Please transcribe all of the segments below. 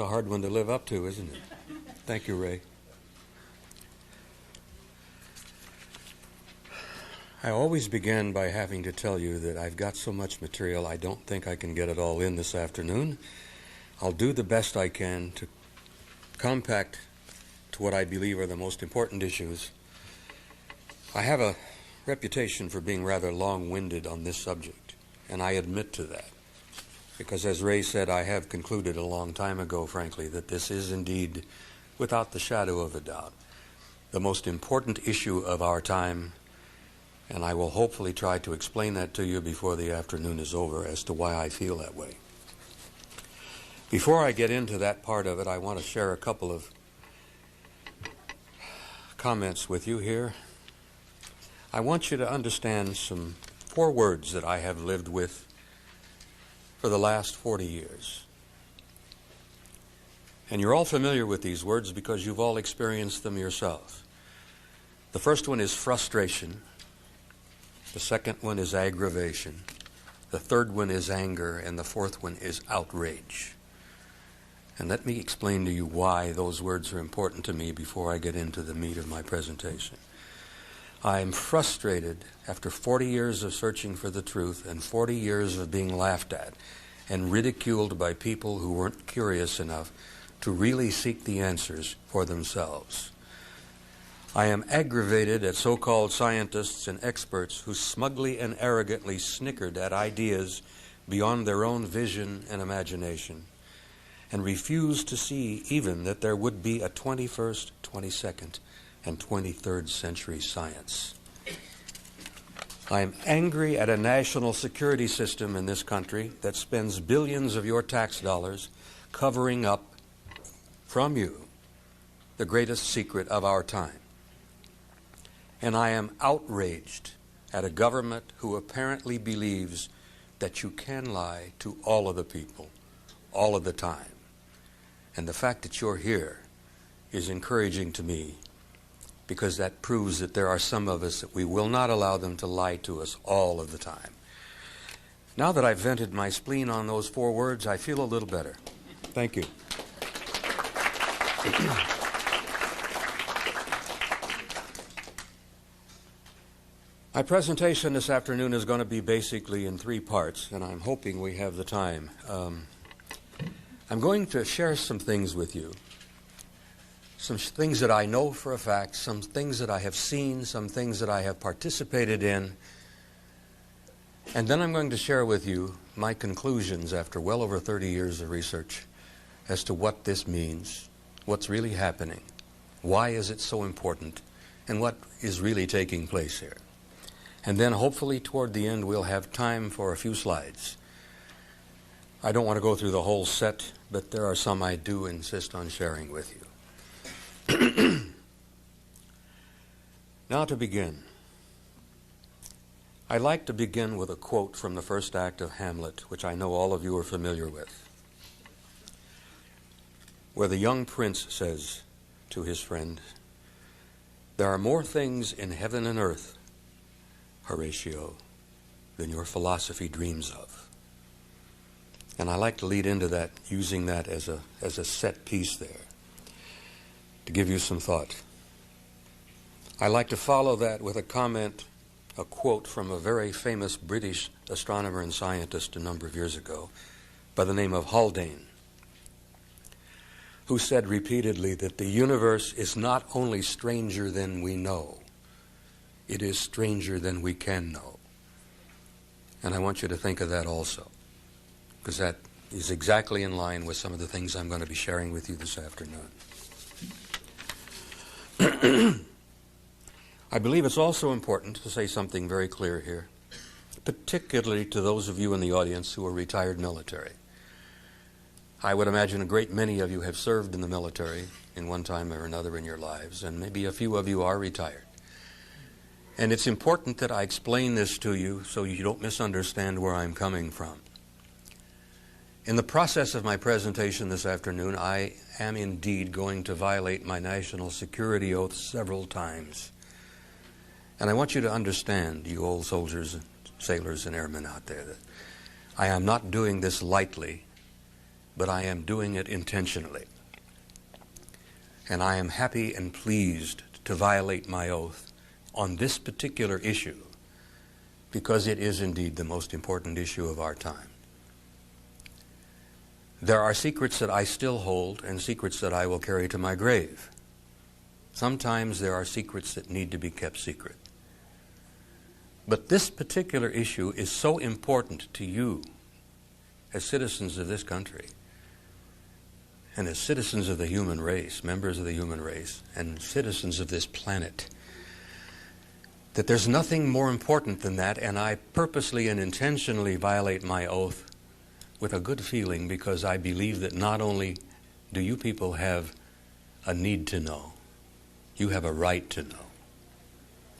A hard one to live up to, isn't it? Thank you, Ray. I always begin by having to tell you that I've got so much material I don't think I can get it all in this afternoon. I'll do the best I can to compact to what I believe are the most important issues. I have a reputation for being rather long-winded on this subject, and I admit to that. Because as Ray said, I have concluded a long time ago, frankly, that this is indeed, without the shadow of a doubt, the most important issue of our time, and I will hopefully try to explain that to you before the afternoon is over as to why I feel that way. Before I get into that part of it, I want to share a couple of comments with you here. I want you to understand some 4 words that I have lived with for the last 40 years. And you're all familiar with these words because you've all experienced them yourself. The first one is frustration. The second one is aggravation. The third one is anger. And the fourth one is outrage. And let me explain to you why those words are important to me before I get into the meat of my presentation. I am frustrated after 40 years of searching for the truth and 40 years of being laughed at and ridiculed by people who weren't curious enough to really seek the answers for themselves. I am aggravated at so-called scientists and experts who smugly and arrogantly snickered at ideas beyond their own vision and imagination and refused to see even that there would be a 21st, 22nd, and 23rd century science. I am angry at a national security system in this country that spends billions of your tax dollars covering up from you the greatest secret of our time. And I am outraged at a government who apparently believes that you can lie to all of the people, all of the time. And the fact that you're here is encouraging to me, because that proves that there are some of us that we will not allow them to lie to us all of the time. Now that I've vented my spleen on those 4 words, I feel a little better. Thank you. My presentation this afternoon is going to be basically in 3 parts, and I'm hoping we have the time. I'm going to share some things with you. Some things that I know for a fact, some things that I have seen, some things that I have participated in. And then I'm going to share with you my conclusions after well over 30 years of research as to what this means, what's really happening, why is it so important, and what is really taking place here. And then hopefully toward the end we'll have time for a few slides. I don't want to go through the whole set, but there are some I do insist on sharing with you. Now to begin, I like to begin with a quote from the first act of Hamlet, which I know all of you are familiar with, where the young prince says to his friend, "There are more things in heaven and earth, Horatio, than your philosophy dreams of." And I like to lead into that using that as a set piece there, to give you some thought. I like to follow that with a comment, a quote from a very famous British astronomer and scientist a number of years ago by the name of Haldane, who said repeatedly that the universe is not only stranger than we know, it is stranger than we can know. And I want you to think of that also, because that is exactly in line with some of the things I'm going to be sharing with you this afternoon. I believe it's also important to say something very clear here, particularly to those of you in the audience who are retired military. I would imagine a great many of you have served in the military in one time or another in your lives, and maybe a few of you are retired. And it's important that I explain this to you so you don't misunderstand where I'm coming from. In the process of my presentation this afternoon, I am indeed going to violate my national security oath several times. And I want you to understand, you old soldiers, sailors, and airmen out there, that I am not doing this lightly, but I am doing it intentionally. And I am happy and pleased to violate my oath on this particular issue, because it is indeed the most important issue of our time. There are secrets that I still hold and secrets that I will carry to my grave. Sometimes there are secrets that need to be kept secret. But this particular issue is so important to you as citizens of this country and as citizens of the human race, members of the human race, and citizens of this planet, that there's nothing more important than that, and I purposely and intentionally violate my oath with a good feeling, because I believe that not only do you people have a need to know, you have a right to know,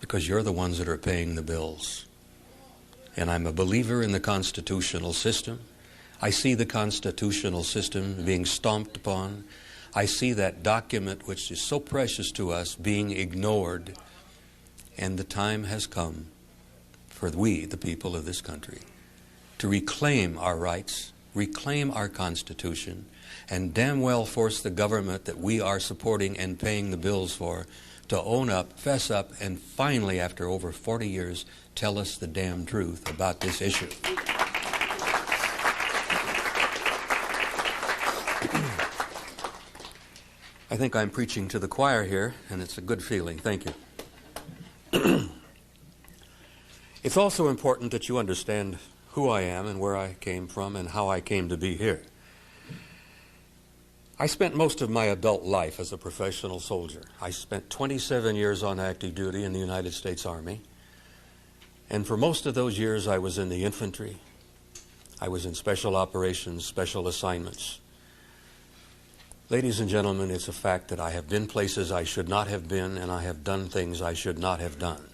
because you're the ones that are paying the bills. And I'm a believer in the constitutional system. I see the constitutional system being stomped upon. I see that document, which is so precious to us, being ignored. And the time has come for we, the people of this country, to reclaim our rights, reclaim our Constitution, and damn well force the government that we are supporting and paying the bills for to own up, fess up, and finally, after over 40 years, tell us the damn truth about this issue. I think I'm preaching to the choir here, and it's a good feeling. Thank you. It's also important that you understand who I am and where I came from and how I came to be here. I spent most of my adult life as a professional soldier. I spent 27 years on active duty in the United States Army. And for most of those years, I was in the infantry. I was in special operations, special assignments. Ladies and gentlemen, it's a fact that I have been places I should not have been, and I have done things I should not have done.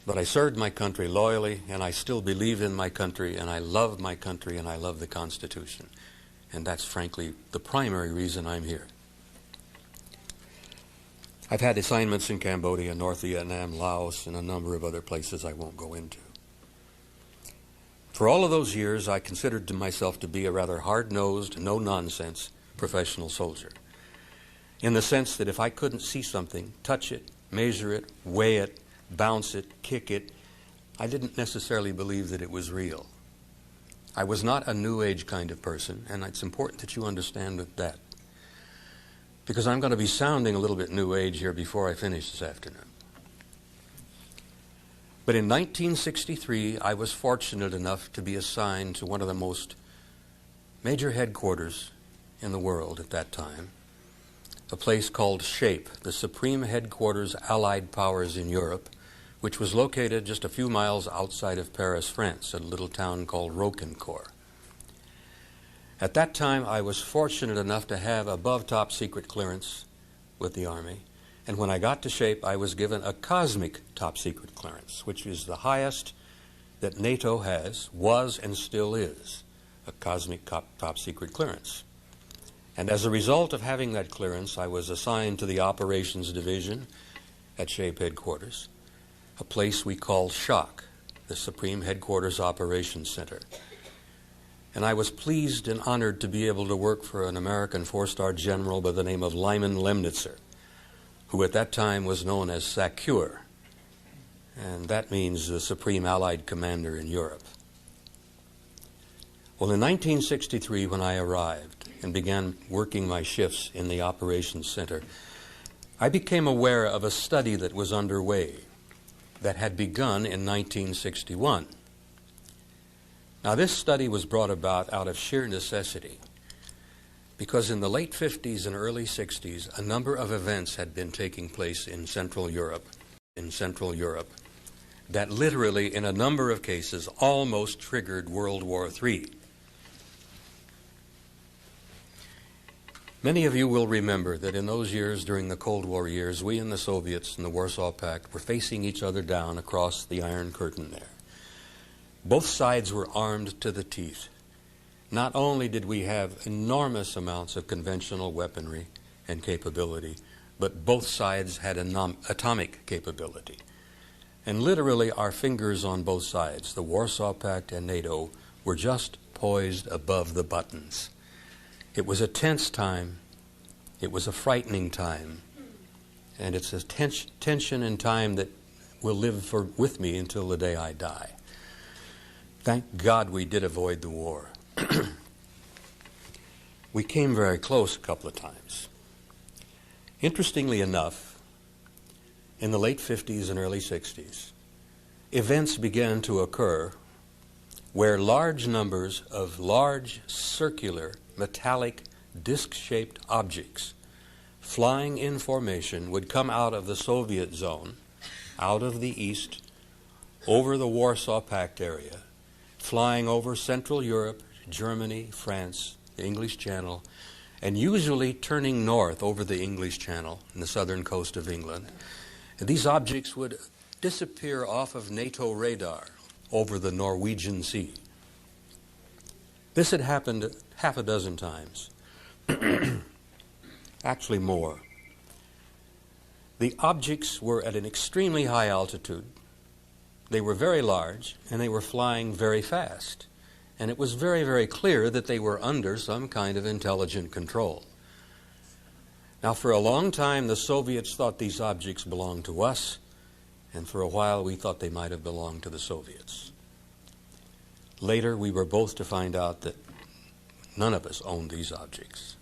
But I served my country loyally, and I still believe in my country, and I love my country, and I love the Constitution. And that's frankly the primary reason I'm here. I've had assignments in Cambodia, North Vietnam, Laos, and a number of other places I won't go into. For all of those years, I considered myself to be a rather hard-nosed, no-nonsense professional soldier, in the sense that if I couldn't see something, touch it, measure it, weigh it, bounce it, kick it, I didn't necessarily believe that it was real. I was not a New Age kind of person, and it's important that you understand that, because I'm going to be sounding a little bit New Age here before I finish this afternoon. But in 1963, I was fortunate enough to be assigned to one of the most major headquarters in the world at that time, a place called SHAPE, the Supreme Headquarters Allied Powers in Europe, which was located just a few miles outside of Paris, France, at a little town called Roquencourt. At that time, I was fortunate enough to have above top secret clearance with the Army, and when I got to SHAPE, I was given a cosmic top secret clearance, which is the highest that NATO has, was, and still is, a cosmic top secret clearance. And as a result of having that clearance, I was assigned to the Operations Division at SHAPE headquarters, a place we call SHOC, the Supreme Headquarters Operations Center. And I was pleased and honored to be able to work for an American four-star general by the name of Lyman Lemnitzer, who at that time was known as SACEUR, and that means the Supreme Allied Commander in Europe. Well, in 1963, when I arrived and began working my shifts in the Operations Center, I became aware of a study that was underway that had begun in 1961. Now, this study was brought about out of sheer necessity, because in the late 50s and early 60s, a number of events had been taking place in Central Europe, that literally, in a number of cases, almost triggered World War III. Many of you will remember that in those years, during the Cold War years, we and the Soviets and the Warsaw Pact were facing each other down across the Iron Curtain there. Both sides were armed to the teeth. Not only did we have enormous amounts of conventional weaponry and capability, but both sides had atomic capability. And literally our fingers on both sides, the Warsaw Pact and NATO, were just poised above the buttons. It was a tense time. It was a frightening time. And it's a tension and time that will live with me until the day I die. Thank God we did avoid the war. We came very close a couple of times. Interestingly enough, in the late 50s and early 60s, events began to occur where large numbers of large circular metallic disc-shaped objects flying in formation would come out of the Soviet zone, out of the east, over the Warsaw Pact area, flying over Central Europe, Germany, France, the English Channel, and usually turning north over the English Channel and the southern coast of England. And these objects would disappear off of NATO radar over the Norwegian Sea. This had happened half a dozen times. Actually more. The objects were at an extremely high altitude. They were very large, and they were flying very fast. And it was very, very clear that they were under some kind of intelligent control. Now, for a long time, the Soviets thought these objects belonged to us, and for a while we thought they might have belonged to the Soviets. Later, we were both to find out that none of us owned these objects.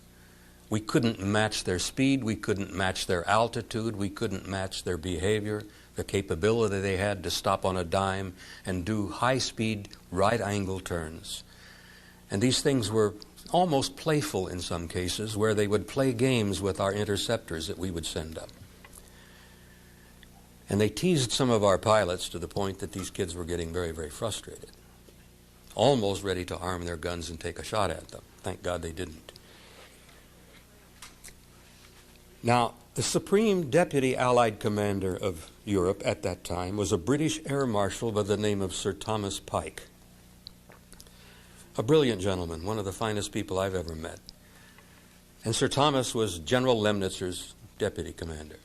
We couldn't match their speed, we couldn't match their altitude, we couldn't match their behavior, the capability they had to stop on a dime and do high-speed, right-angle turns. And these things were almost playful in some cases, where they would play games with our interceptors that we would send up. And they teased some of our pilots to the point that these kids were getting very, very frustrated, almost ready to arm their guns and take a shot at them. Thank God they didn't. Now, the Supreme Deputy Allied Commander of Europe at that time was a British Air Marshal by the name of Sir Thomas Pike. A brilliant gentleman, one of the finest people I've ever met. And Sir Thomas was General Lemnitzer's deputy commander.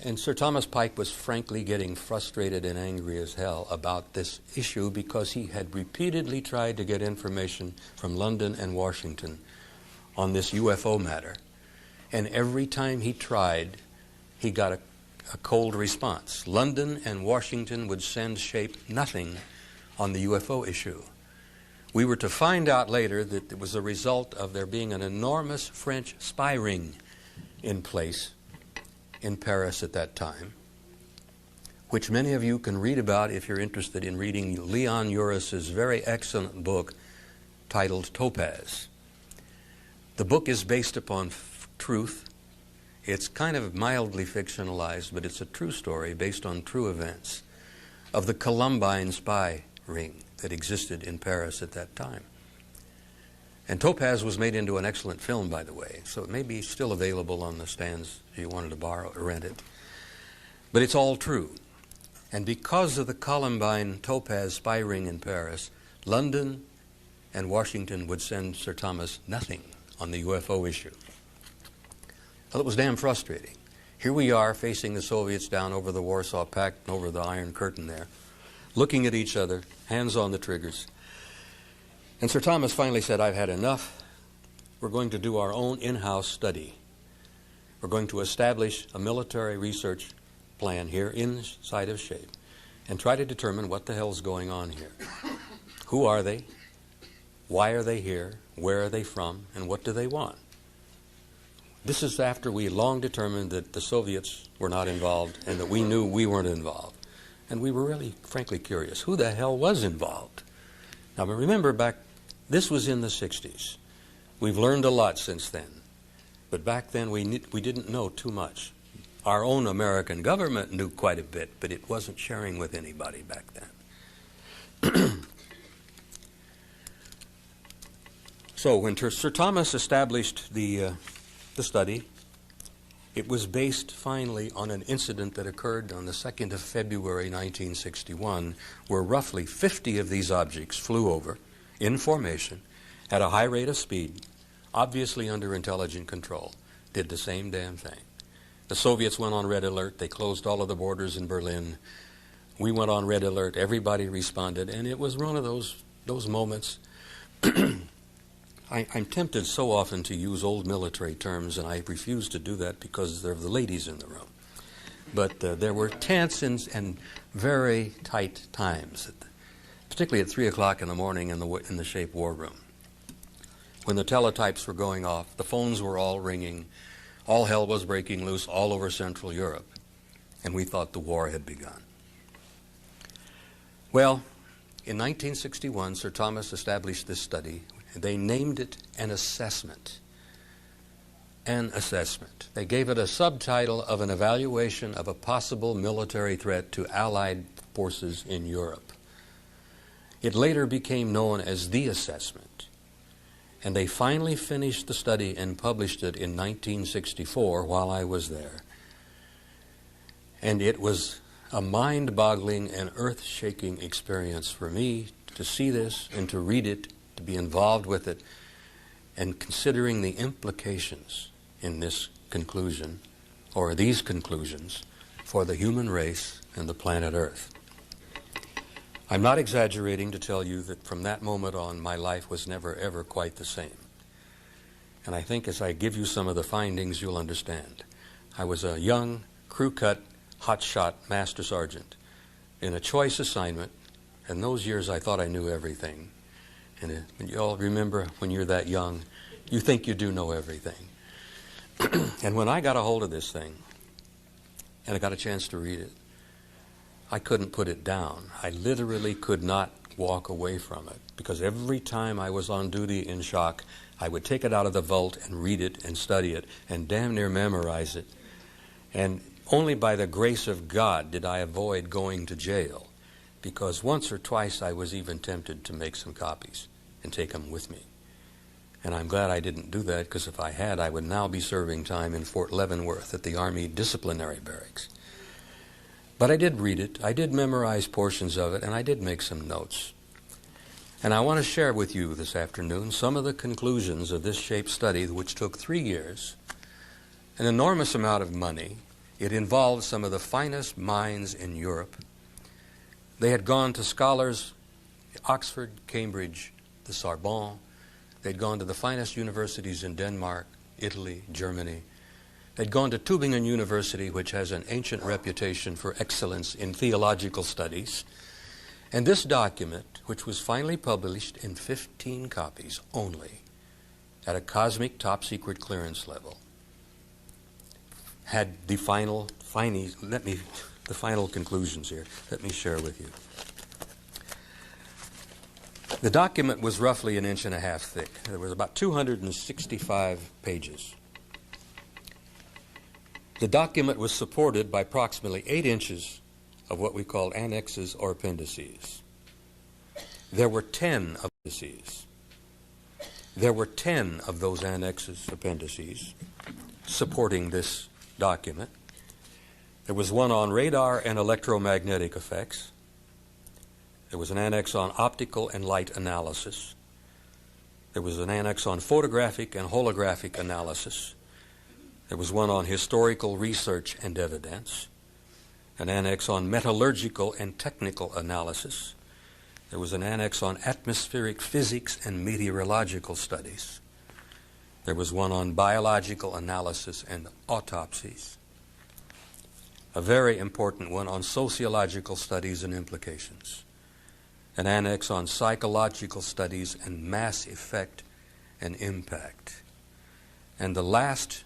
And Sir Thomas Pike was frankly getting frustrated and angry as hell about this issue because he had repeatedly tried to get information from London and Washington on this UFO matter. And every time he tried, he got a cold response. London and Washington would send shape nothing on the UFO issue. We were to find out later that it was a result of there being an enormous French spy ring in place in Paris at that time, which many of you can read about if you're interested in reading Leon Uris's very excellent book titled Topaz. The book is based upon truth. It's kind of mildly fictionalized, but it's a true story based on true events of the Columbine spy ring that existed in Paris at that time. And Topaz was made into an excellent film, by the way, so it may be still available on the stands if you wanted to borrow or rent it. But it's all true. And because of the Columbine Topaz spy ring in Paris, London and Washington would send Sir Thomas nothing on the UFO issue. Well, it was damn frustrating. Here we are facing the Soviets down over the Warsaw Pact and over the Iron Curtain there, looking at each other, hands on the triggers. And Sir Thomas finally said, I've had enough. We're going to do our own in-house study. We're going to establish a military research plan here inside of SHAPE and try to determine what the hell's going on here. Who are they? Why are they here? Where are they from? And what do they want? This is after we long determined that the Soviets were not involved and that we knew we weren't involved. And we were really, frankly, curious. Who the hell was involved? Now, remember, this was in the 60s. We've learned a lot since then. But back then, we didn't know too much. Our own American government knew quite a bit, but it wasn't sharing with anybody back then. So when Sir Thomas established the study, it was based finally on an incident that occurred on the 2nd of February 1961, where roughly 50 of these objects flew over in formation at a high rate of speed, obviously under intelligent control, did the same damn thing. The Soviets went on red alert. They closed all of the borders in Berlin. We went on red alert. Everybody responded, and it was one of those those moments, I'm tempted so often to use old military terms, and I refuse to do that because there are the ladies in the room. But there were tense and very tight times, particularly at 3 o'clock in the morning in the Shape War Room. When the teletypes were going off, the phones were all ringing, all hell was breaking loose all over Central Europe, and we thought the war had begun. Well, in 1961, Sir Thomas established this study. They named it an assessment. An assessment. They gave it a subtitle of an evaluation of a possible military threat to Allied forces in Europe. It later became known as the assessment. And they finally finished the study and published it in 1964 while I was there. And it was a mind-boggling and earth-shaking experience for me to see this and to read it, to be involved with it, and considering the implications in this conclusion, or these conclusions, for the human race and the planet Earth. I'm not exaggerating to tell you that from that moment on, my life was never, ever quite the same. And I think as I give you some of the findings, you'll understand. I was a young, crew-cut, hotshot master sergeant in a choice assignment. In those years, I thought I knew everything. And you all remember when you're that young, you think you do know everything. And when I got a hold of this thing, and I got a chance to read it, I couldn't put it down. I literally could not walk away from it, because every time I was on duty in shock, I would take it out of the vault and read it and study it and damn near memorize it. And only by the grace of God did I avoid going to jail, because once or twice I was even tempted to make some copies and take them with me. And I'm glad I didn't do that, because if I had, I would now be serving time in Fort Leavenworth at the Army Disciplinary Barracks. But I did read it, I did memorize portions of it, and I did make some notes. And I want to share with you this afternoon some of the conclusions of this SHAPE study, which took 3 years, an enormous amount of money. It involved some of the finest minds in Europe. They had gone to scholars, Oxford, Cambridge, the Sorbonne. They'd gone to the finest universities in Denmark, Italy, Germany. They'd gone to Tübingen University, which has an ancient reputation for excellence in theological studies. And this document, which was finally published in 15 copies only, at a cosmic top-secret clearance level, had the final conclusions here. Let me share with you. The document was roughly 1.5 inches thick. There was about 265 pages. The document was supported by approximately 8 inches of what we call annexes or appendices. There were 10 appendices. There were 10 of those annexes, appendices, supporting this document. There was one on radar and electromagnetic effects. There was an annex on optical and light analysis. There was an annex on photographic and holographic analysis. There was one on historical research and evidence. An annex on metallurgical and technical analysis. There was an annex on atmospheric physics and meteorological studies. There was one on biological analysis and autopsies. A very important one on sociological studies and implications. An annex on psychological studies and mass effect and impact. And the last,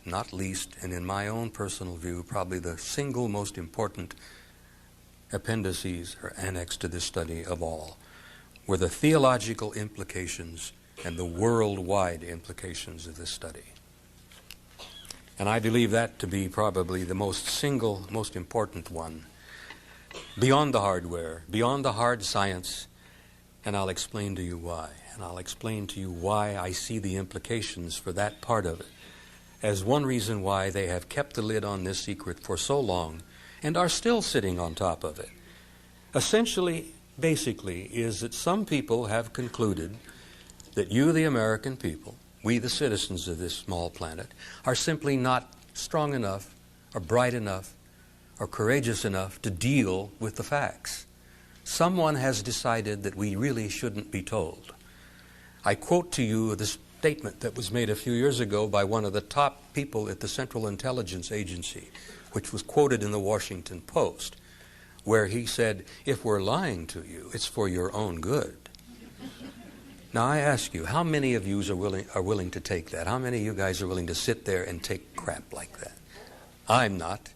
not least, and in my own personal view, probably the single most important appendices or annex to this study of all, were the theological implications and the worldwide implications of this study. And I believe that to be probably the most important one, beyond the hardware, beyond the hard science, and I'll explain to you why. And I'll explain to you why I see the implications for that part of it as one reason why they have kept the lid on this secret for so long and are still sitting on top of it. Essentially, basically, is that some people have concluded that you, the American people, we, the citizens of this small planet, are simply not strong enough or bright enough or courageous enough to deal with the facts. Someone has decided that we really shouldn't be told. I quote to you the statement that was made a few years ago by one of the top people at the Central Intelligence Agency, which was quoted in the Washington Post, where he said, "If we're lying to you, it's for your own good." Now I ask you, how many of you are willing to take that? How many of you guys are willing to sit there and take crap like that? I'm not.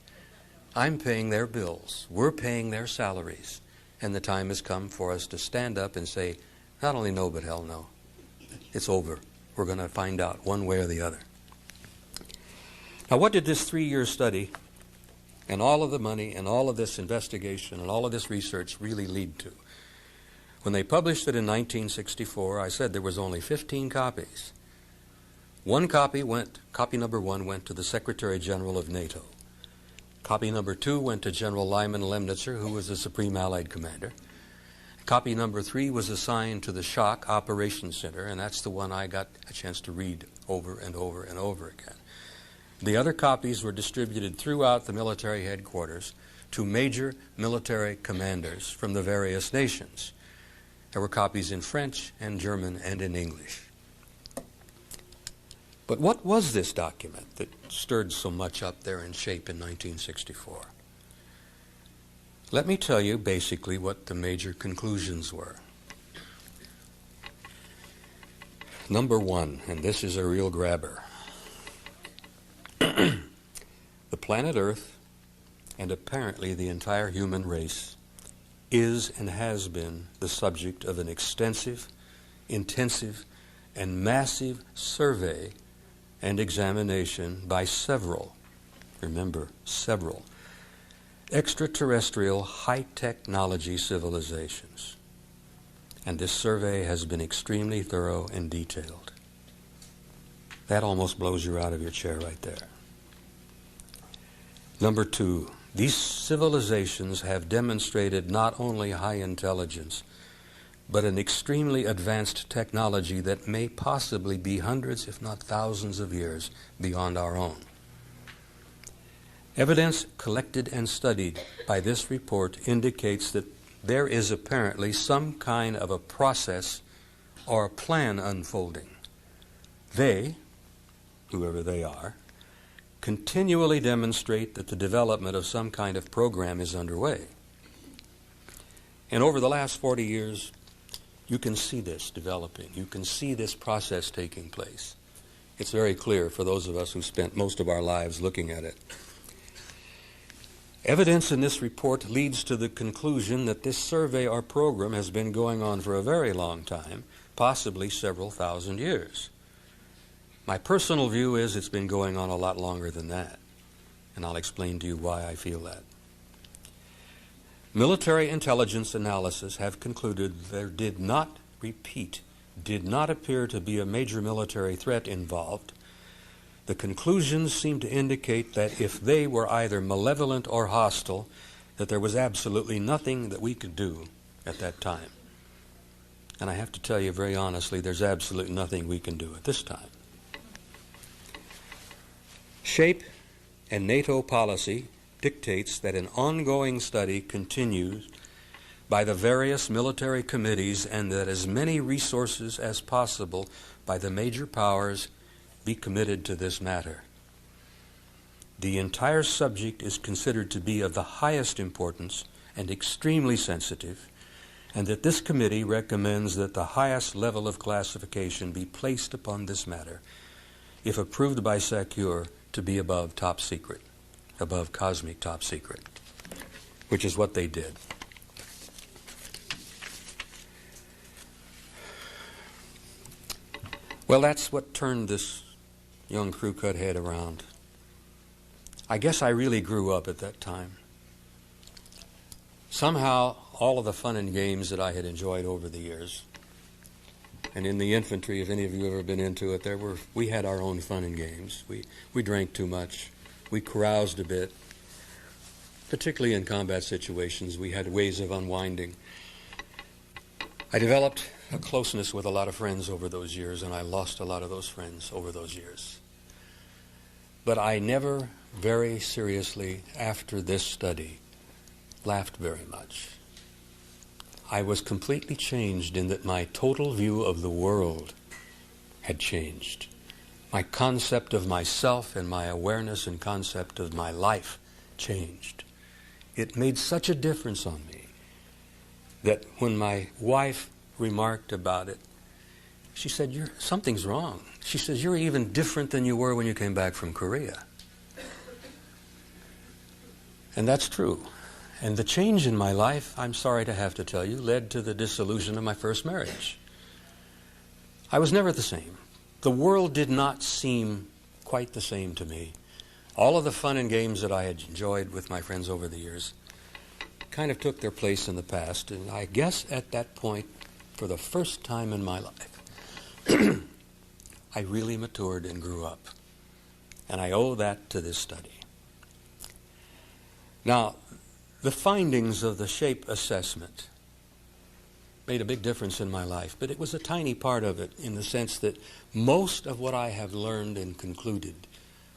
I'm paying their bills. We're paying their salaries. And the time has come for us to stand up and say, not only no, but hell no. It's over. We're going to find out one way or the other. Now, what did this 3-year study and all of the money and all of this investigation and all of this research really lead to? When they published it in 1964, I said there was only 15 copies. Copy number 1 went to the Secretary General of NATO. Copy number 2 went to General Lyman Lemnitzer, who was the Supreme Allied Commander. Copy number 3 was assigned to the Shock Operations Center, and that's the one I got a chance to read over and over and over again. The other copies were distributed throughout the military headquarters to major military commanders from the various nations. There were copies in French and German and in English. But what was this document that stirred so much up there in shape in 1964? Let me tell you basically what the major conclusions were. Number 1, and this is a real grabber. The planet Earth, and apparently the entire human race, is and has been the subject of an extensive, intensive, and massive survey and examination by several, remember, several, extraterrestrial high-technology civilizations. And this survey has been extremely thorough and detailed. That almost blows you out of your chair right there. Number 2, these civilizations have demonstrated not only high intelligence, but an extremely advanced technology that may possibly be hundreds, if not thousands of years beyond our own. Evidence collected and studied by this report indicates that there is apparently some kind of a process or a plan unfolding. They, whoever they are, continually demonstrate that the development of some kind of program is underway. And over the last 40 years, you can see this developing. You can see this process taking place. It's very clear for those of us who spent most of our lives looking at it. Evidence in this report leads to the conclusion that this survey or program has been going on for a very long time, possibly several thousand years. My personal view is it's been going on a lot longer than that, and I'll explain to you why I feel that. Military intelligence analysis have concluded there did not appear to be a major military threat involved. The conclusions seem to indicate that if they were either malevolent or hostile, that there was absolutely nothing that we could do at that time. And I have to tell you very honestly, there's absolutely nothing we can do at this time. SHAPE and NATO policy dictates that an ongoing study continues by the various military committees and that as many resources as possible by the major powers be committed to this matter. The entire subject is considered to be of the highest importance and extremely sensitive, and that this committee recommends that the highest level of classification be placed upon this matter, if approved by SACURE, to be above top secret, above cosmic top secret, which is what they did. Well, that's what turned this young crew-cut head around. I guess I really grew up at that time. Somehow, all of the fun and games that I had enjoyed over the years, and in the infantry, if any of you have ever been into it, we had our own fun and games. We drank too much. We caroused a bit. Particularly in combat situations, we had ways of unwinding. I developed a closeness with a lot of friends over those years, and I lost a lot of those friends over those years. But I never very seriously, after this study, laughed very much. I was completely changed in that my total view of the world had changed. My concept of myself and my awareness and concept of my life changed. It made such a difference on me that when my wife remarked about it, she said, something's wrong. She says, you're even different than you were when you came back from Korea. And that's true. And the change in my life, I'm sorry to have to tell you, led to the dissolution of my first marriage. I was never the same. The world did not seem quite the same to me. All of the fun and games that I had enjoyed with my friends over the years kind of took their place in the past. And I guess at that point, for the first time in my life, I really matured and grew up. And I owe that to this study. Now, the findings of the shape assessment made a big difference in my life, but it was a tiny part of it in the sense that most of what I have learned and concluded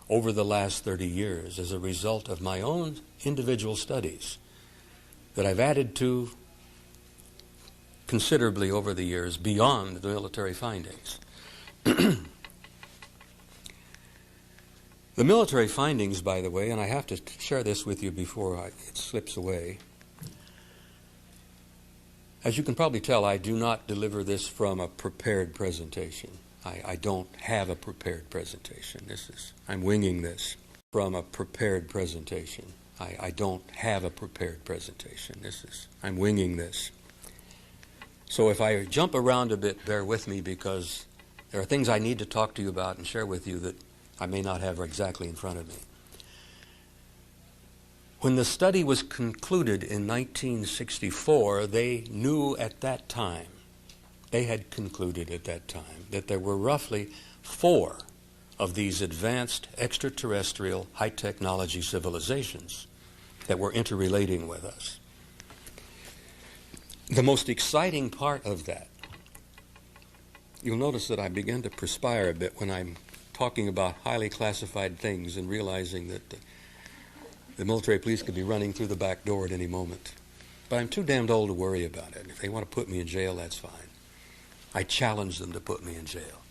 over the last 30 years as a result of my own individual studies that I've added to considerably over the years beyond the military findings. The military findings, by the way, and I have to share this with you before it slips away. As you can probably tell, I do not deliver this from a prepared presentation. I don't have a prepared presentation. I'm winging this from a prepared presentation. I don't have a prepared presentation. I'm winging this. So if I jump around a bit, bear with me, because there are things I need to talk to you about and share with you that I may not have exactly in front of me. When the study was concluded in 1964, they knew at that time, they had concluded at that time, that there were roughly 4 of these advanced extraterrestrial high-technology civilizations that were interrelating with us. The most exciting part of that, you'll notice that I begin to perspire a bit when I'm talking about highly classified things and realizing that the military police could be running through the back door at any moment. But I'm too damned old to worry about it. If they want to put me in jail, that's fine. I challenge them to put me in jail,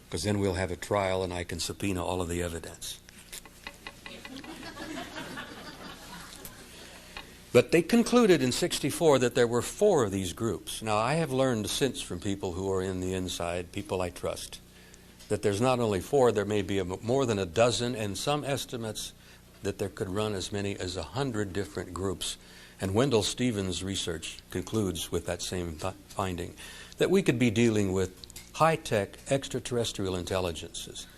because then we'll have a trial and I can subpoena all of the evidence. But they concluded in '64 that there were 4 of these groups. Now, I have learned since from people who are in the inside, people I trust, that there's not only 4, there may be more than a dozen, and some estimates that there could run as many as 100 different groups. And Wendell Stevens' research concludes with that same finding, that we could be dealing with high-tech extraterrestrial intelligences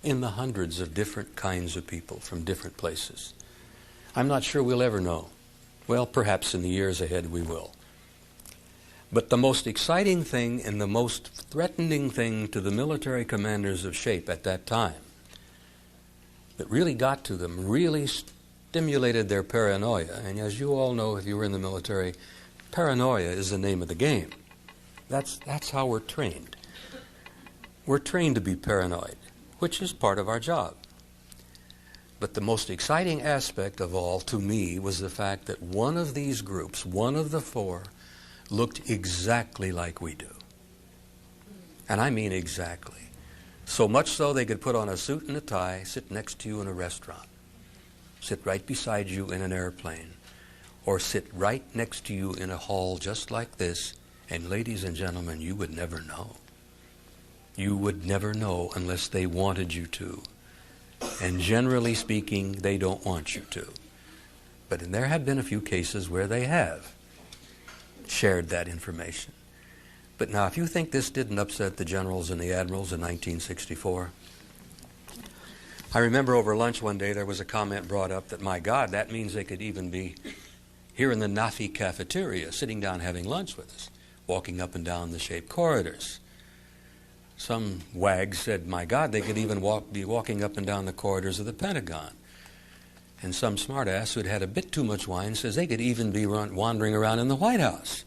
in the hundreds of different kinds of people from different places. I'm not sure we'll ever know. Well, perhaps in the years ahead we will. But the most exciting thing and the most threatening thing to the military commanders of SHAPE at that time that really got to them, really stimulated their paranoia. And as you all know, if you were in the military, paranoia is the name of the game. That's how we're trained. We're trained to be paranoid, which is part of our job. But the most exciting aspect of all to me was the fact that one of these groups, one of the 4, looked exactly like we do. And I mean exactly. So much so they could put on a suit and a tie, sit next to you in a restaurant, sit right beside you in an airplane, or sit right next to you in a hall just like this, and ladies and gentlemen, you would never know. You would never know unless they wanted you to. And generally speaking, they don't want you to. But there have been a few cases where they have shared that information. But now, if you think this didn't upset the generals and the admirals in 1964, I remember over lunch one day there was a comment brought up that, my God, that means they could even be here in the NAFI cafeteria, sitting down having lunch with us, walking up and down the SHAPE corridors. Some wag said, my God, they could even be walking up and down the corridors of the Pentagon. And some smartass who'd had a bit too much wine says they could even be wandering around in the White House.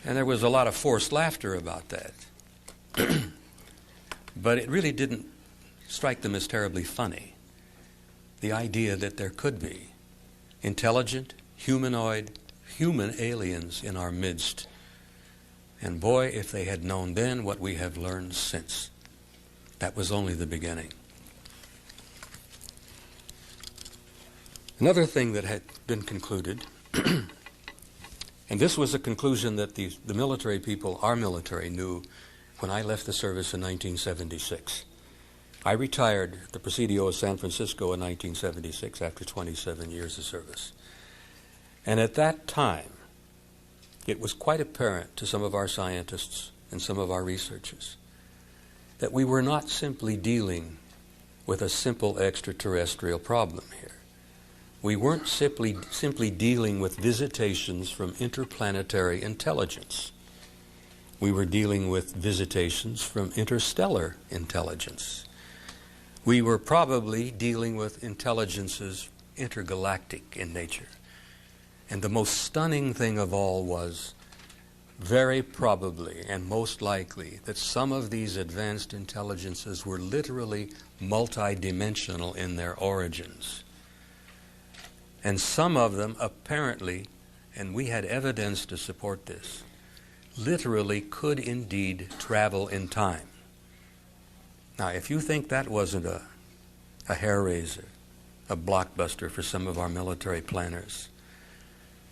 And there was a lot of forced laughter about that. But it really didn't strike them as terribly funny. The idea that there could be intelligent, humanoid, human aliens in our midst. And boy, if they had known then what we have learned since. That was only the beginning. Another thing that had been concluded, and this was a conclusion that the military people, our military, knew when I left the service in 1976. I retired at the Presidio of San Francisco in 1976 after 27 years of service. And at that time, it was quite apparent to some of our scientists and some of our researchers that we were not simply dealing with a simple extraterrestrial problem here. We weren't simply dealing with visitations from interplanetary intelligence. We were dealing with visitations from interstellar intelligence. We were probably dealing with intelligences intergalactic in nature. And the most stunning thing of all was, very probably and most likely, that some of these advanced intelligences were literally multidimensional in their origins. And some of them apparently, and we had evidence to support this, literally could indeed travel in time. Now, if you think that wasn't a hair-raiser, a blockbuster for some of our military planners,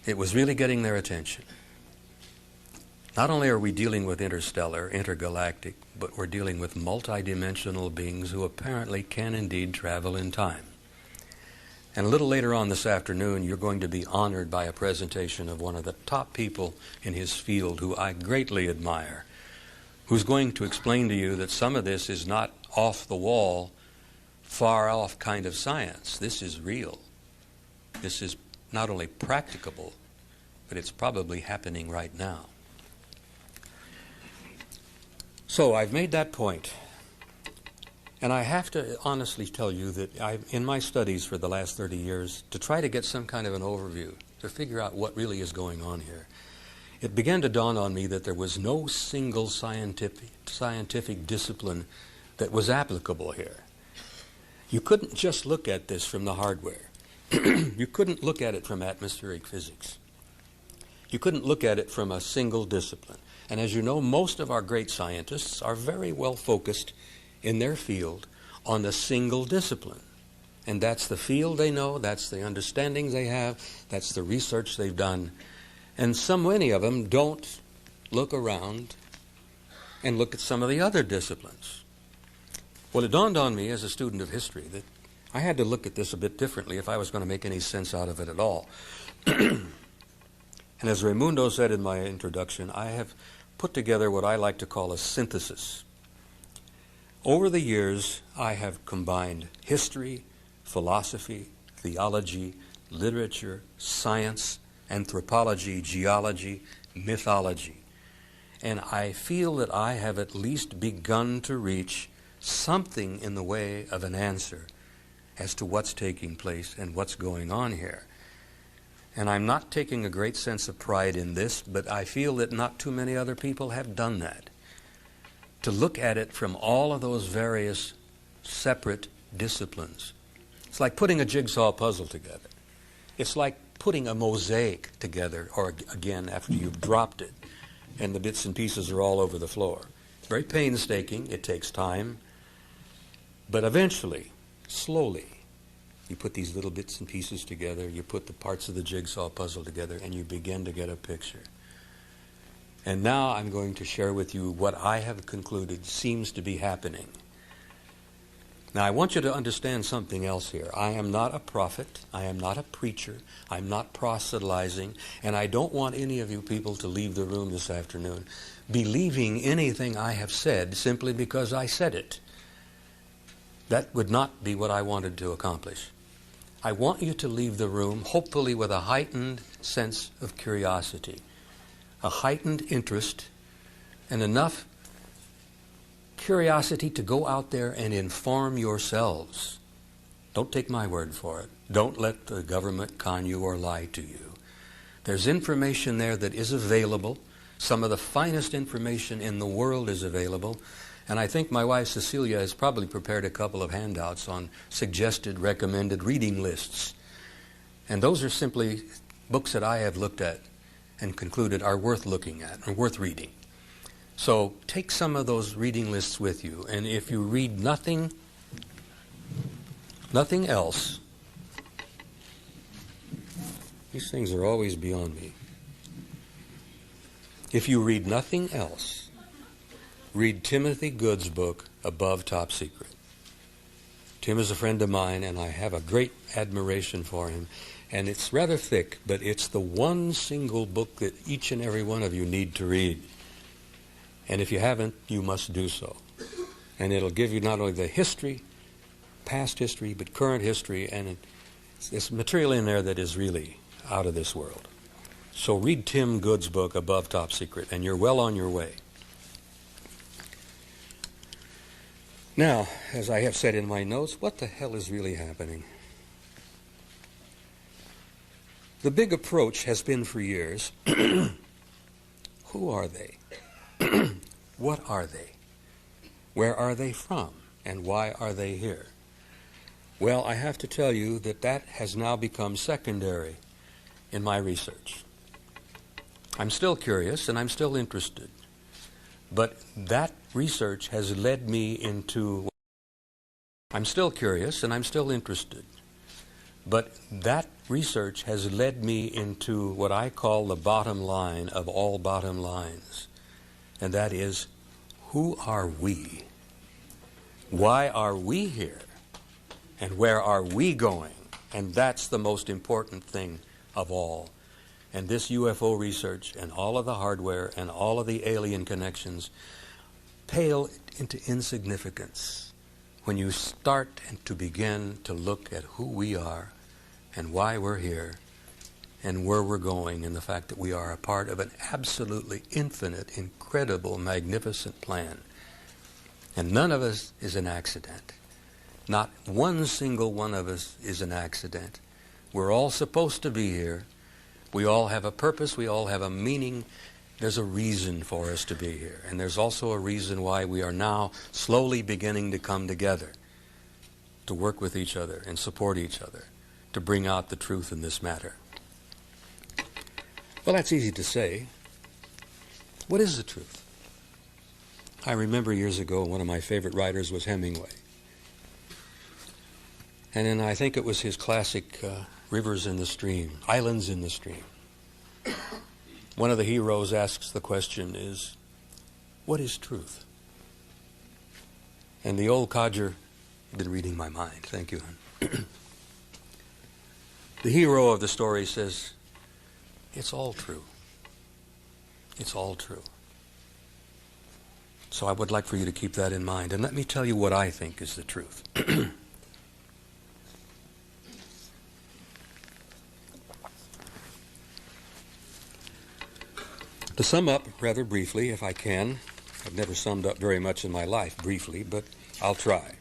it was really getting their attention. Not only are we dealing with interstellar, intergalactic, but we're dealing with multidimensional beings who apparently can indeed travel in time. And a little later on this afternoon, you're going to be honored by a presentation of one of the top people in his field who I greatly admire, who's going to explain to you that some of this is not off the wall, far off kind of science. This is real. This is not only practicable, but it's probably happening right now. So I've made that point. And I have to honestly tell you that in my studies for the last 30 years, to try to get some kind of an overview, to figure out what really is going on here, it began to dawn on me that there was no single scientific discipline that was applicable here. You couldn't just look at this from the hardware. You couldn't look at it from atmospheric physics. You couldn't look at it from a single discipline. And as you know, most of our great scientists are very well focused in their field on a single discipline. And that's the field they know, that's the understanding they have, that's the research they've done. And so many of them don't look around and look at some of the other disciplines. Well, it dawned on me as a student of history that I had to look at this a bit differently if I was going to make any sense out of it at all. And as Raimundo said in my introduction, I have put together what I like to call a synthesis. Over the years, I have combined history, philosophy, theology, literature, science, anthropology, geology, mythology. And I feel that I have at least begun to reach something in the way of an answer as to what's taking place and what's going on here. And I'm not taking a great sense of pride in this, but I feel that not too many other people have done that. To look at it from all of those various separate disciplines. It's like putting a jigsaw puzzle together. It's like putting a mosaic together, or again, after you've dropped it, and the bits and pieces are all over the floor. It's very painstaking, it takes time, but eventually, slowly, you put these little bits and pieces together, you put the parts of the jigsaw puzzle together, and you begin to get a picture. And now I'm going to share with you what I have concluded seems to be happening. Now I want you to understand something else here. I am not a prophet, I am not a preacher, I'm not proselytizing, and I don't want any of you people to leave the room this afternoon believing anything I have said simply because I said it. That would not be what I wanted to accomplish. I want you to leave the room hopefully with a heightened sense of curiosity, a heightened interest, and enough curiosity to go out there and inform yourselves. Don't take my word for it. Don't let the government con you or lie to you. There's information there that is available. Some of the finest information in the world is available. And I think my wife Cecilia has probably prepared a couple of handouts on suggested recommended reading lists. And those are simply books that I have looked at and concluded are worth looking at and worth reading. So take some of those reading lists with you, and if you read nothing else, these things are always beyond me. If you read nothing else, read Timothy Good's book, Above Top Secret. Tim is a friend of mine, and I have a great admiration for him. And it's rather thick, but it's the one single book that each and every one of you need to read. And if you haven't, you must do so. And it'll give you not only the history, past history, but current history, and there's material in there that is really out of this world. So read Tim Good's book, Above Top Secret, and you're well on your way. Now, as I have said in my notes, what the hell is really happening? The big approach has been for years, who are they? What are they? Where are they from? And why are they here? Well, I have to tell you that that has now become secondary in my research. I'm still curious and I'm still interested. But that research has led me into... I'm still curious and I'm still interested. But that research has led me into what I call the bottom line of all bottom lines. And that is, who are we? Why are we here? And where are we going? And that's the most important thing of all. And this UFO research and all of the hardware and all of the alien connections pale into insignificance when you start and to begin to look at who we are and why we're here and where we're going, and the fact that we are a part of an absolutely infinite, incredible, magnificent plan. And none of us is an accident. Not one single one of us is an accident. We're all supposed to be here. We all have a purpose. We all have a meaning. There's a reason for us to be here. And there's also a reason why we are now slowly beginning to come together, to work with each other and support each other, to bring out the truth in this matter. Well, that's easy to say. What is the truth? I remember years ago, one of my favorite writers was Hemingway. And then I think it was his classic Rivers in the Stream, Islands in the Stream. One of the heroes asks the question is, what is truth? And the old codger, you've been reading my mind, thank you. The hero of the story says, it's all true. It's all true. So I would like for you to keep that in mind. And let me tell you what I think is the truth. To sum up rather briefly, if I can, I've never summed up very much in my life briefly, but I'll try.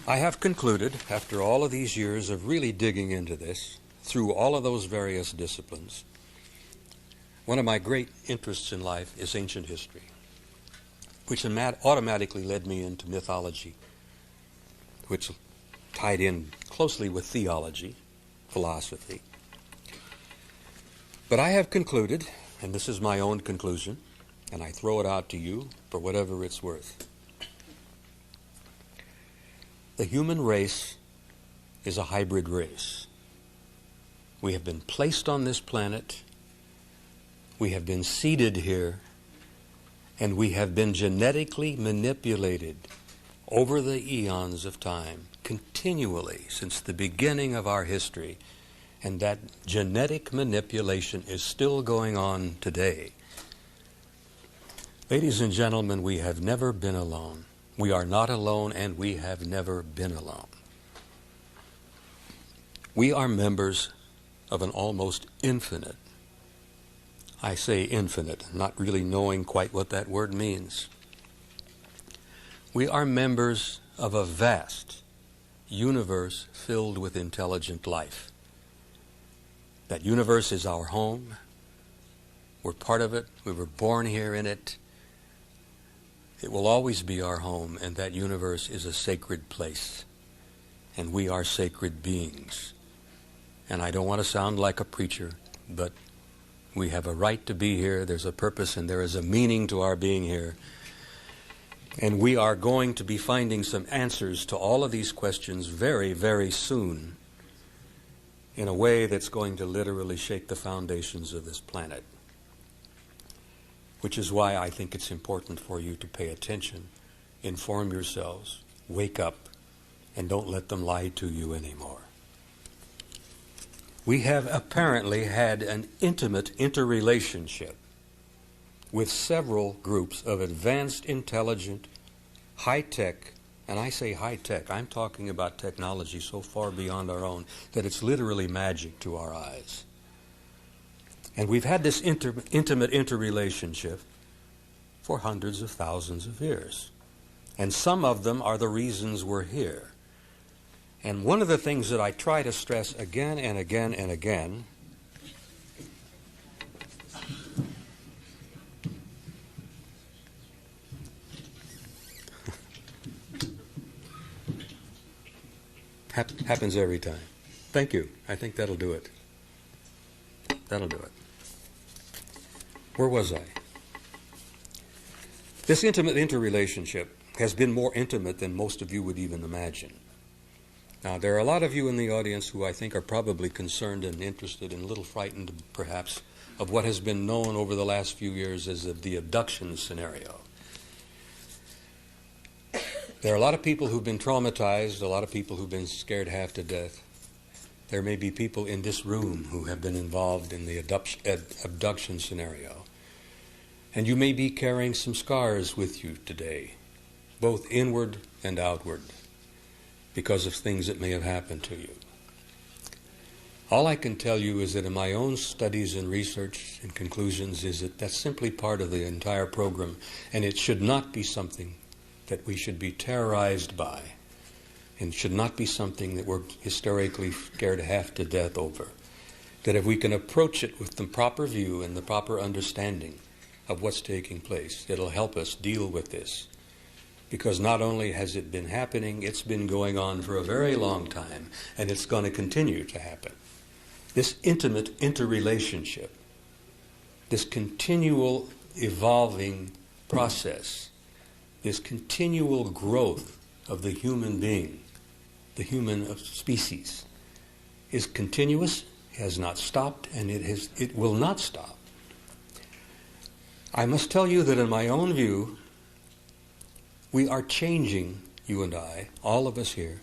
I have concluded, after all of these years of really digging into this, through all of those various disciplines, one of my great interests in life is ancient history, which automatically led me into mythology, which tied in closely with theology, philosophy. But I have concluded, and this is my own conclusion, and I throw it out to you for whatever it's worth. The human race is a hybrid race. We have been placed on this planet, we have been seeded here, and we have been genetically manipulated over the eons of time, continually since the beginning of our history. And that genetic manipulation is still going on today. Ladies and gentlemen, we have never been alone. We are not alone, and we have never been alone. We are members of an almost infinite, I say infinite, not really knowing quite what that word means. We are members of a vast universe filled with intelligent life. That universe is our home. We're part of it. We were born here in it. It will always be our home, and that universe is a sacred place. and we are sacred beings. And I don't want to sound like a preacher, but we have a right to be here. There's a purpose and there is a meaning to our being here. And we are going to be finding some answers to all of these questions very, very soon in a way that's going to literally shake the foundations of this planet. Which is why I think it's important for you to pay attention, inform yourselves, wake up, and don't let them lie to you anymore. We have apparently had an intimate interrelationship with several groups of advanced, intelligent, high-tech, and I say high-tech, I'm talking about technology so far beyond our own that it's literally magic to our eyes. And we've had this intimate interrelationship for hundreds of thousands of years. And some of them are the reasons we're here. And one of the things that I try to stress again and again and again happens every time. Thank you. I think that'll do it. That'll do it. Where was I? This intimate interrelationship has been more intimate than most of you would even imagine. Now, there are a lot of you in the audience who I think are probably concerned and interested and a little frightened, perhaps, of what has been known over the last few years as the abduction scenario. There are a lot of people who've been traumatized, a lot of people who've been scared half to death. There may be people in this room who have been involved in the abduction scenario. And you may be carrying some scars with you today, both inward and outward, because of things that may have happened to you. All I can tell you is that in my own studies and research and conclusions is that that's simply part of the entire program, and it should not be something that we should be terrorized by, and should not be something that we're hysterically scared half to death over. That if we can approach it with the proper view and the proper understanding of what's taking place, it'll help us deal with this. Because not only has it been happening, it's been going on for a very long time, and it's going to continue to happen. This intimate interrelationship, this continual evolving process, this continual growth of the human being, the human species, is continuous, has not stopped, and it will not stop. I must tell you that in my own view, we are changing, you and I, all of us here,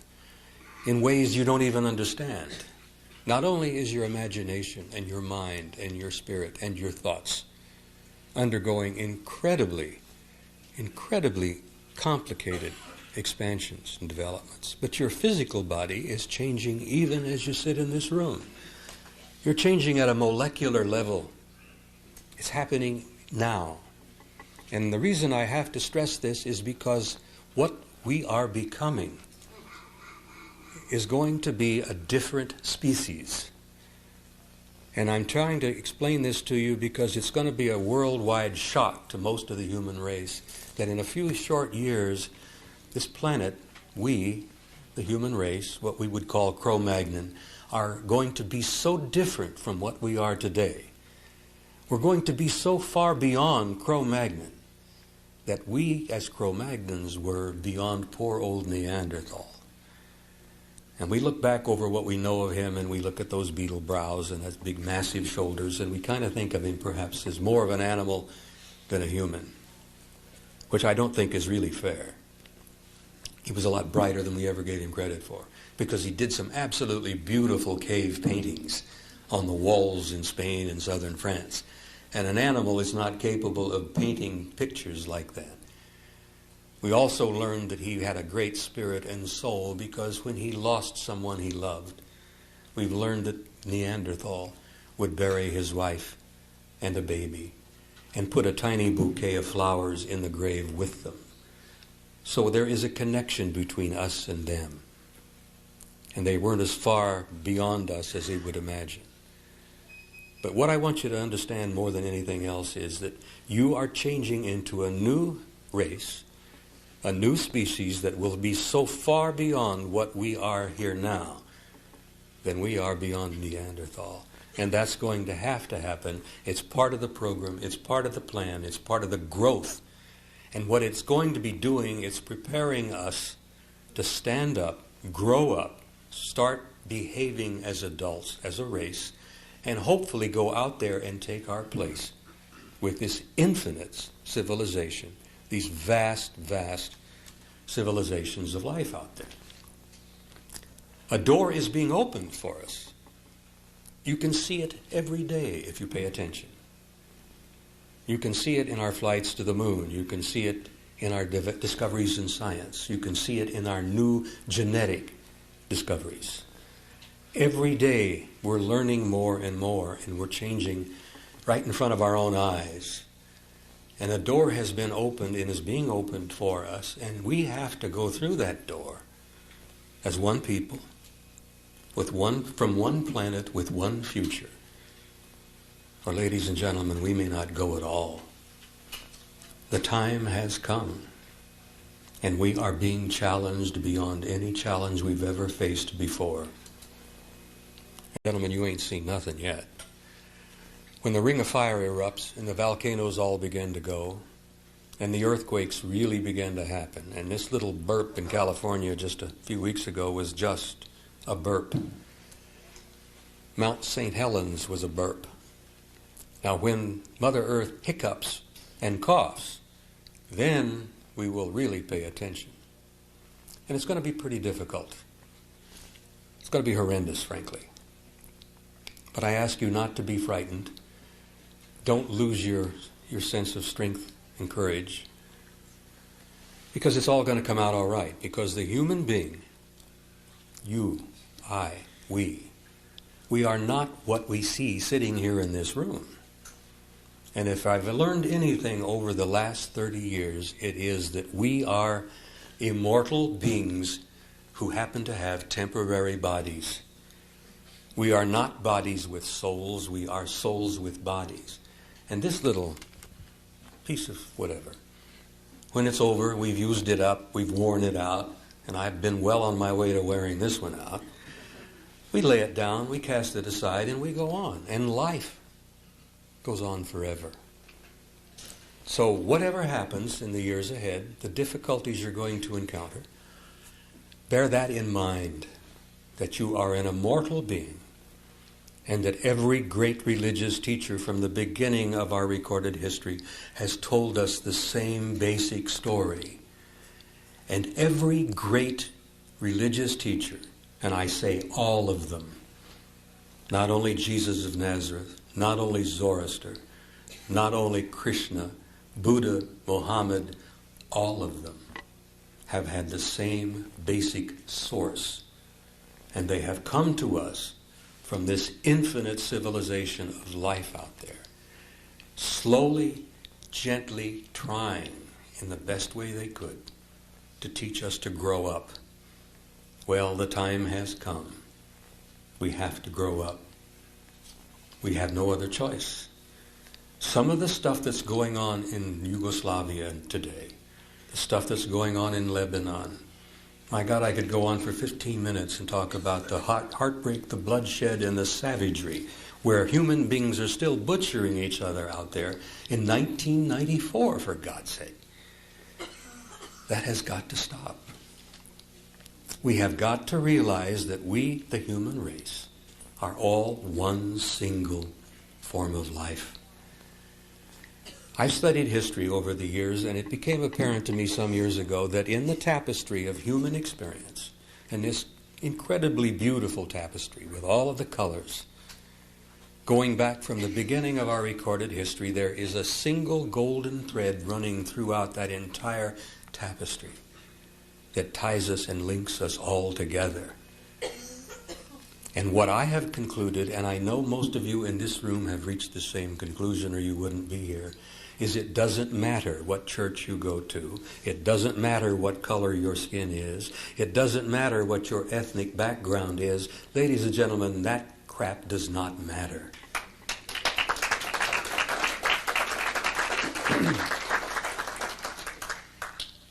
in ways you don't even understand. Not only is your imagination and your mind and your spirit and your thoughts undergoing incredibly complicated expansions and developments, but your physical body is changing even as you sit in this room. You're changing at a molecular level. It's happening now. And the reason I have to stress this is because what we are becoming is going to be a different species. And I'm trying to explain this to you because it's going to be a worldwide shock to most of the human race that in a few short years, this planet, we, the human race, what we would call Cro-Magnon, are going to be so different from what we are today. We're going to be so far beyond Cro-Magnon that we, as Cro-Magnons, were beyond poor old Neanderthal. And we look back over what we know of him, and we look at those beetle brows and those big, massive shoulders, and we kind of think of him perhaps as more of an animal than a human, which I don't think is really fair. He was a lot brighter than we ever gave him credit for, because he did some absolutely beautiful cave paintings on the walls in Spain and southern France. And an animal is not capable of painting pictures like that. We also learned that he had a great spirit and soul because when he lost someone he loved, we've learned that Neanderthal would bury his wife and a baby and put a tiny bouquet of flowers in the grave with them. So there is a connection between us and them. And they weren't as far beyond us as they would imagine. But what I want you to understand more than anything else is that you are changing into a new race, a new species that will be so far beyond what we are here now than we are beyond Neanderthal. And that's going to happen. It's part of the program. It's part of the plan. It's part of the growth. And what it's going to be doing, it's preparing us to stand up, grow up, start behaving as adults, as a race, and hopefully go out there and take our place with this infinite civilization, these vast, vast civilizations of life out there. A door is being opened for us. You can see it every day if you pay attention. You can see it in our flights to the moon. You can see it in our discoveries in science. You can see it in our new genetic discoveries. Every day we're learning more and more, and we're changing right in front of our own eyes. And a door has been opened and is being opened for us, and we have to go through that door as one people, from one planet, with one future. Or, ladies and gentlemen, we may not go at all. The time has come, and we are being challenged beyond any challenge we've ever faced before. Gentlemen, you ain't seen nothing yet. When the ring of fire erupts and the volcanoes all begin to go, and the earthquakes really begin to happen, and this little burp in California just a few weeks ago was just a burp. Mount St. Helens was a burp. Now, when Mother Earth hiccups and coughs, then we will really pay attention. And it's going to be pretty difficult. It's going to be horrendous, frankly. But I ask you not to be frightened. Don't lose your sense of strength and courage, because it's all going to come out all right. Because the human being, you, I, we are not what we see sitting here in this room. And if I've learned anything over the last 30 years, it is that we are immortal beings who happen to have temporary bodies. We are not bodies with souls, we are souls with bodies. And this little piece of whatever, when it's over, we've used it up, we've worn it out, and I've been well on my way to wearing this one out. We lay it down, we cast it aside, and we go on. And life goes on forever. So whatever happens in the years ahead, the difficulties you're going to encounter, bear that in mind, that you are an immortal being, and that every great religious teacher from the beginning of our recorded history has told us the same basic story. And every great religious teacher, and I say all of them, not only Jesus of Nazareth, not only Zoroaster, not only Krishna, Buddha, Muhammad, all of them have had the same basic source. And they have come to us from this infinite civilization of life out there, slowly, gently trying in the best way they could to teach us to grow up. Well, the time has come. We have to grow up. We have no other choice. Some of the stuff that's going on in Yugoslavia today, the stuff that's going on in Lebanon, my God, I could go on for 15 minutes and talk about the heartbreak, the bloodshed, and the savagery, where human beings are still butchering each other out there in 1994, for God's sake. That has got to stop. We have got to realize that we, the human race, are all one single form of life. I've studied history over the years, and it became apparent to me some years ago that in the tapestry of human experience, and this incredibly beautiful tapestry with all of the colors, going back from the beginning of our recorded history, there is a single golden thread running throughout that entire tapestry that ties us and links us all together. And what I have concluded, and I know most of you in this room have reached the same conclusion or you wouldn't be here, is it doesn't matter what church you go to. It doesn't matter what color your skin is. It doesn't matter what your ethnic background is. Ladies and gentlemen, that crap does not matter.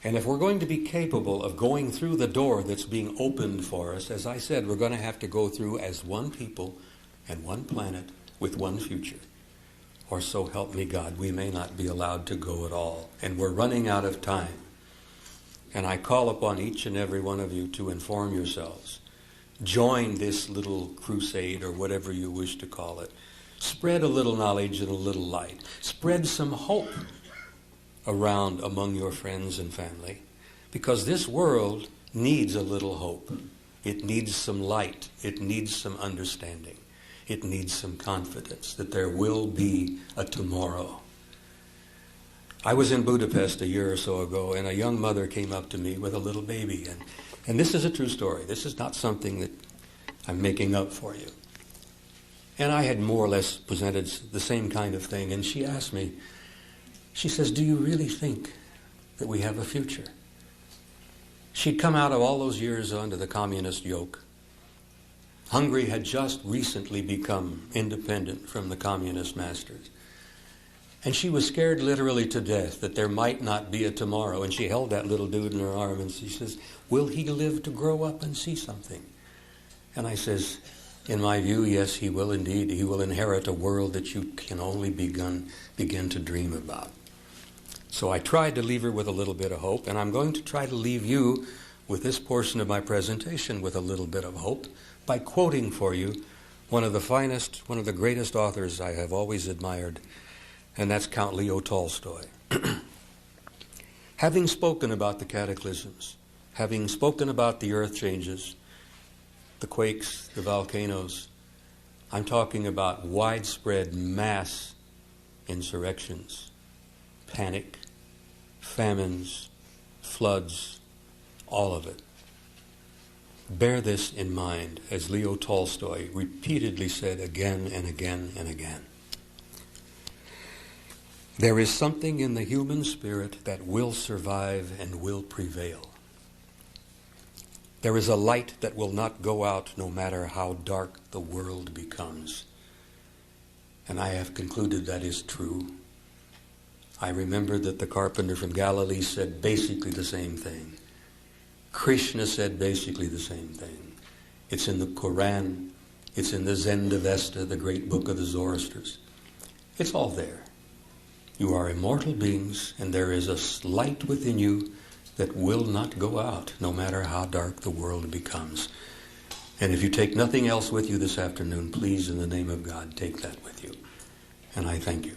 And if we're going to be capable of going through the door that's being opened for us, as I said, we're going to have to go through as one people and one planet with one future. Or so help me God, we may not be allowed to go at all. And we're running out of time. And I call upon each and every one of you to inform yourselves. Join this little crusade, or whatever you wish to call it. Spread a little knowledge and a little light. Spread some hope around among your friends and family. Because this world needs a little hope. It needs some light. It needs some understanding. It needs some confidence that there will be a tomorrow. I was in Budapest a year or so ago, and a young mother came up to me with a little baby. And this is a true story. This is not something that I'm making up for you. And I had more or less presented the same kind of thing. And she asked me, she says, do you really think that we have a future? She'd come out of all those years under the communist yoke. Hungary had just recently become independent from the communist masters. And she was scared literally to death that there might not be a tomorrow. And she held that little dude in her arm and she says, will he live to grow up and see something? And I says, in my view, yes, he will indeed. He will inherit a world that you can only begin to dream about. So I tried to leave her with a little bit of hope, and I'm going to try to leave you with this portion of my presentation with a little bit of hope by quoting for you one of the finest, one of the greatest authors I have always admired, and that's Count Leo Tolstoy. Having spoken about the cataclysms, having spoken about the earth changes, the quakes, the volcanoes, I'm talking about widespread mass insurrections, panic, famines, floods, all of it. Bear this in mind, as Leo Tolstoy repeatedly said again and again and again. There is something in the human spirit that will survive and will prevail. There is a light that will not go out no matter how dark the world becomes. And I have concluded that is true. I remember that the carpenter from Galilee said basically the same thing. Krishna said basically the same thing. It's in the Quran. It's in the Zendavesta, the great book of the Zoroastrians. It's all there. You are immortal beings, and there is a light within you that will not go out, no matter how dark the world becomes. And if you take nothing else with you this afternoon, please, in the name of God, take that with you. And I thank you.